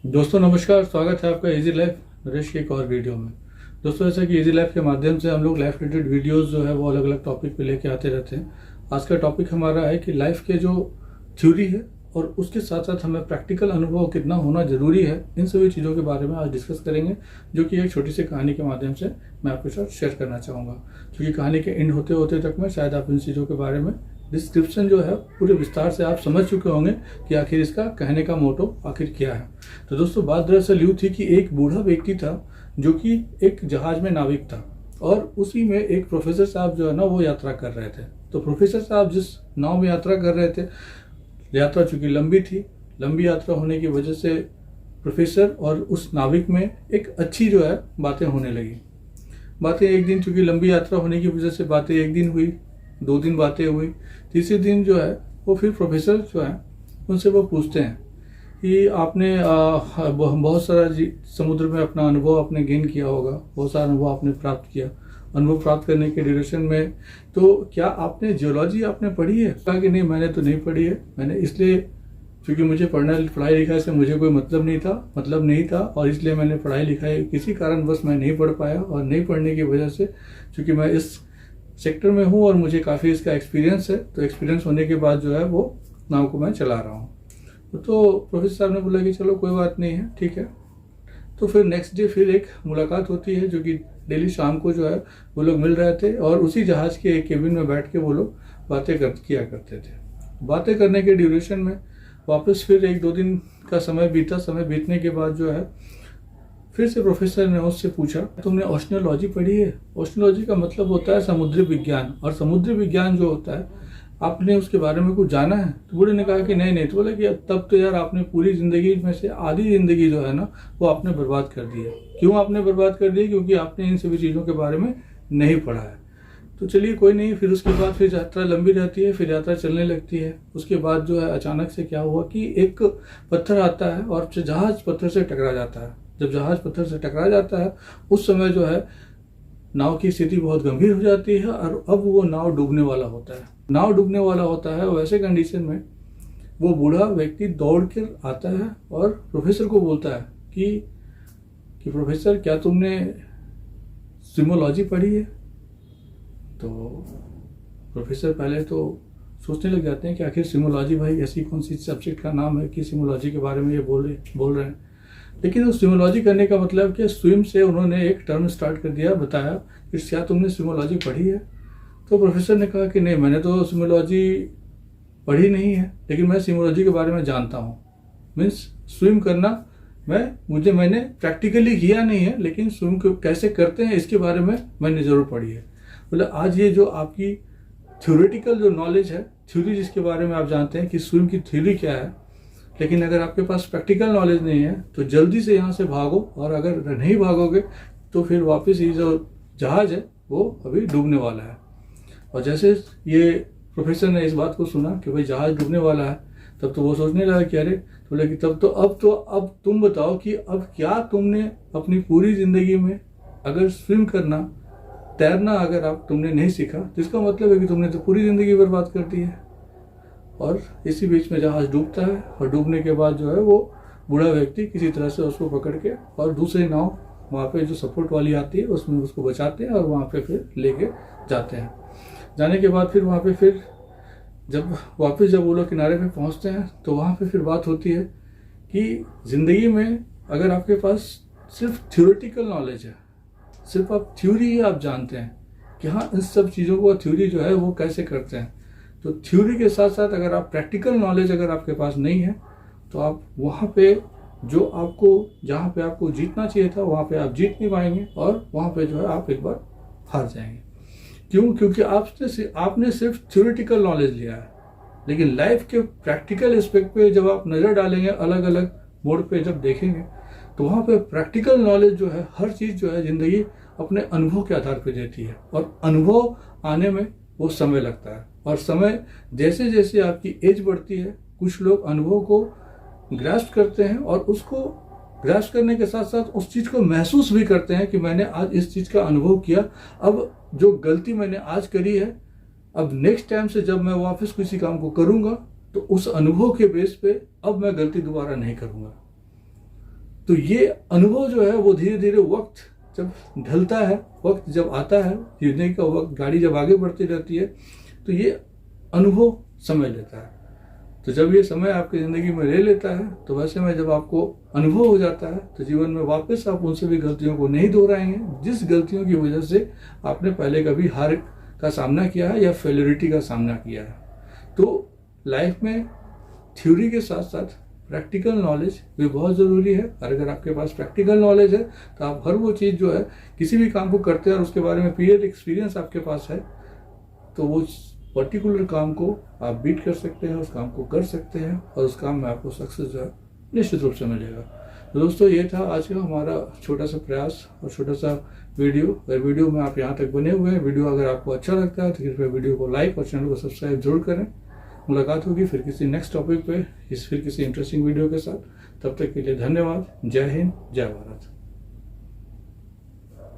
दोस्तों नमस्कार, स्वागत है आपका इजी लाइफ नरेश के एक और वीडियो में। दोस्तों जैसा कि इजी लाइफ के माध्यम से हम लोग लाइफ रिलेटेड वीडियोस जो है वो अलग अलग टॉपिक पे लेके आते रहते हैं। आज का टॉपिक हमारा है कि लाइफ के जो थ्योरी है और उसके साथ साथ हमें प्रैक्टिकल अनुभव कितना होना जरूरी है, इन सभी चीज़ों के बारे में आज डिस्कस करेंगे, जो कि एक छोटी सी कहानी के माध्यम से मैं आपके साथ शेयर करना चाहूँगा। क्योंकि कहानी के एंड होते होते तक में शायद आप इन चीज़ों के बारे में डिस्क्रिप्शन जो है पूरे विस्तार से आप समझ चुके होंगे कि आखिर इसका कहने का मोटो आखिर क्या है। तो दोस्तों बात दरअसल यूँ थी कि एक बूढ़ा व्यक्ति था जो कि एक जहाज में नाविक था और उसी में एक प्रोफेसर साहब जो है ना वो यात्रा कर रहे थे। तो प्रोफेसर साहब जिस नाव में यात्रा कर रहे थे, यात्रा चूंकि लंबी थी, लंबी यात्रा होने की वजह से प्रोफेसर और उस नाविक में एक अच्छी जो है बातें होने लगी। बातें एक दिन, चूंकि लंबी यात्रा होने की वजह से बातें एक दिन हुई, 2 दिन बातें हुई, तीसरे दिन जो है वो फिर प्रोफेसर जो है उनसे वो पूछते हैं कि आपने बहुत सारा समुद्र में अपना अनुभव आपने गेन किया होगा, बहुत सारा अनुभव आपने प्राप्त किया। अनुभव प्राप्त करने के ड्यूरेशन में तो क्या आपने जियोलॉजी आपने पढ़ी है? कहा कि नहीं, मैंने तो नहीं पढ़ी है। मैंने इसलिए क्योंकि मुझे पढ़ाई लिखाई से मुझे कोई मतलब नहीं था और इसलिए मैंने पढ़ाई लिखाई किसी कारणवश मैं नहीं पढ़ पाया, और नहीं पढ़ने की वजह से चूँकि मैं इस सेक्टर में हूँ और मुझे काफ़ी इसका एक्सपीरियंस है, तो एक्सपीरियंस होने के बाद जो है वो नाव को मैं चला रहा हूँ। तो प्रोफेसर साहब ने बोला कि चलो कोई बात नहीं है, ठीक है। तो फिर नेक्स्ट डे फिर एक मुलाकात होती है, जो कि डेली शाम को जो है वो लोग मिल रहे थे और उसी जहाज़ के एक केबिन में बैठ के वो लोग किया करते थे। बातें करने के ड्यूरेशन में वापस फिर 1-2 दिन का समय बीता। समय बीतने के बाद जो है फिर से प्रोफेसर ने उससे पूछा, तुमने ओशनियोलॉजी पढ़ी है? ओशनियोलॉजी का मतलब होता है समुद्री विज्ञान, और समुद्री विज्ञान जो होता है आपने उसके बारे में कुछ जाना है? तो बूढ़े ने कहा कि नहीं। तो बोले कि तब तो यार आपने पूरी जिंदगी में से आधी जिंदगी जो है ना वो आपने बर्बाद कर दी है। क्यों आपने बर्बाद कर दी है? क्योंकि आपने इन सभी चीज़ों के बारे में नहीं पढ़ा है। तो चलिए कोई नहीं। फिर उसके बाद फिर यात्रा लंबी रहती है, फिर यात्रा चलने लगती है। उसके बाद जो है अचानक से क्या हुआ कि एक पत्थर आता है और जहाज पत्थर से टकरा जाता है। जब जहाज पत्थर से टकरा जाता है उस समय जो है नाव की स्थिति बहुत गंभीर हो जाती है और अब वो नाव डूबने वाला होता है। नाव डूबने वाला होता है, वैसे कंडीशन में वो बूढ़ा व्यक्ति दौड़ कर आता है और प्रोफेसर को बोलता है कि प्रोफेसर, क्या तुमने स्विमोलॉजी पढ़ी है? तो प्रोफेसर पहले तो सोचने लग जाते हैं कि आखिर स्विमोलॉजी, भाई ऐसी कौन सी सब्जेक्ट का नाम है कि स्विमोलॉजी के बारे में ये बोल रहे हैं। लेकिन उस स्विमोलॉजी करने का मतलब कि स्विम से उन्होंने एक टर्म स्टार्ट कर दिया, बताया कि क्या तुमने स्विमोलॉजी पढ़ी है? तो प्रोफेसर ने कहा कि नहीं, मैंने तो स्विमोलॉजी पढ़ी नहीं है, लेकिन मैं स्विमोलॉजी के बारे में जानता हूँ। मीन्स स्विम करना मैंने प्रैक्टिकली किया नहीं है, लेकिन स्विम कैसे करते हैं इसके बारे में मैंने ज़रूर पढ़ी है। मतलब आज ये जो आपकी थ्योरेटिकल जो नॉलेज है, थ्योरी जिसके बारे में आप जानते हैं कि स्विम की थ्योरी क्या है, लेकिन अगर आपके पास प्रैक्टिकल नॉलेज नहीं है तो जल्दी से यहाँ से भागो, और अगर नहीं भागोगे तो फिर वापस ये जो जहाज है वो अभी डूबने वाला है। और जैसे ये प्रोफेसर ने इस बात को सुना कि भाई जहाज डूबने वाला है, तब तो वो सोचने लगा कि अरे, तो बोले कि अब तुम बताओ कि अब क्या तुमने अपनी पूरी जिंदगी में अगर स्विम करना, तैरना अगर तुमने नहीं सीखा तो इसका मतलब है कि तुमने तो पूरी जिंदगी बर्बाद कर दी है। और इसी बीच में जहाज डूबता है और डूबने के बाद जो है वो बूढ़ा व्यक्ति किसी तरह से उसको पकड़ के और दूसरी नाव वहाँ पे जो सपोर्ट वाली आती है उसमें उसको बचाते हैं और वहाँ पे फिर लेके जाते हैं। जाने के बाद फिर वहाँ पे फिर जब वो लोग किनारे पे पहुँचते हैं तो वहाँ पे फिर बात होती है कि ज़िंदगी में अगर आपके पास सिर्फ थ्योरेटिकल नॉलेज है, सिर्फ आप थ्योरी ही आप जानते हैं कि हाँ इन सब चीज़ों को थ्योरी जो है वो कैसे करते हैं, तो थ्योरी के साथ साथ अगर आप प्रैक्टिकल नॉलेज अगर आपके पास नहीं है तो आप वहाँ पे जहाँ पे आपको जीतना चाहिए था वहाँ पे आप जीत नहीं पाएंगे और वहाँ पे जो है आप एक बार हार जाएंगे। क्यों? क्योंकि आपने सिर्फ थ्योरेटिकल नॉलेज लिया है, लेकिन लाइफ के प्रैक्टिकल एस्पेक्ट पे जब आप नज़र डालेंगे, अलग अलग मोड पे जब देखेंगे, तो वहाँ पे प्रैक्टिकल नॉलेज जो है, हर चीज़ जो है ज़िंदगी अपने अनुभव के आधार पर देती है, और अनुभव आने में वो समय लगता है। और समय जैसे जैसे आपकी एज बढ़ती है, कुछ लोग अनुभव को ग्रास्प करते हैं और उसको ग्रास्प करने के साथ साथ उस चीज़ को महसूस भी करते हैं कि मैंने आज इस चीज़ का अनुभव किया, अब जो गलती मैंने आज करी है, अब नेक्स्ट टाइम से जब मैं वापस किसी काम को करूँगा तो उस अनुभव के बेस पे अब मैं गलती दोबारा नहीं करूँगा। तो ये अनुभव जो है वो धीरे धीरे वक्त जब ढलता है, वक्त जब आता है, जीने का वक्त, गाड़ी जब आगे बढ़ती रहती है, तो ये अनुभव समय लेता है। तो जब ये समय आपकी ज़िंदगी में ले लेता है, तो वैसे में जब आपको अनुभव हो जाता है, तो जीवन में वापस आप उन सभी गलतियों को नहीं दोहराएंगे जिस गलतियों की वजह से आपने पहले कभी हार का सामना किया है या फेलियरिटी का सामना किया है। तो लाइफ में थ्योरी के साथ साथ प्रैक्टिकल नॉलेज भी बहुत ज़रूरी है। और अगर आपके पास प्रैक्टिकल नॉलेज है तो आप हर वो चीज़ जो है, किसी भी काम को करते हैं और उसके बारे में पीरियड एक्सपीरियंस आपके पास है, तो वो पर्टिकुलर काम को आप बीट कर सकते हैं, उस काम को कर सकते हैं और उस काम में आपको सक्सेस जो है निश्चित रूप से मिलेगा। तो दोस्तों, ये था आज का हमारा छोटा सा प्रयास और छोटा सा वीडियो। अगर वीडियो में आप यहाँ तक बने हुए हैं, वीडियो अगर आपको अच्छा लगता है तो कृपया वीडियो को लाइक और चैनल को सब्सक्राइब जरूर करें। मुलाकात होगी फिर किसी नेक्स्ट टॉपिक पे, फिर किसी इंटरेस्टिंग वीडियो के साथ। तब तक के लिए धन्यवाद। जय हिंद, जय भारत।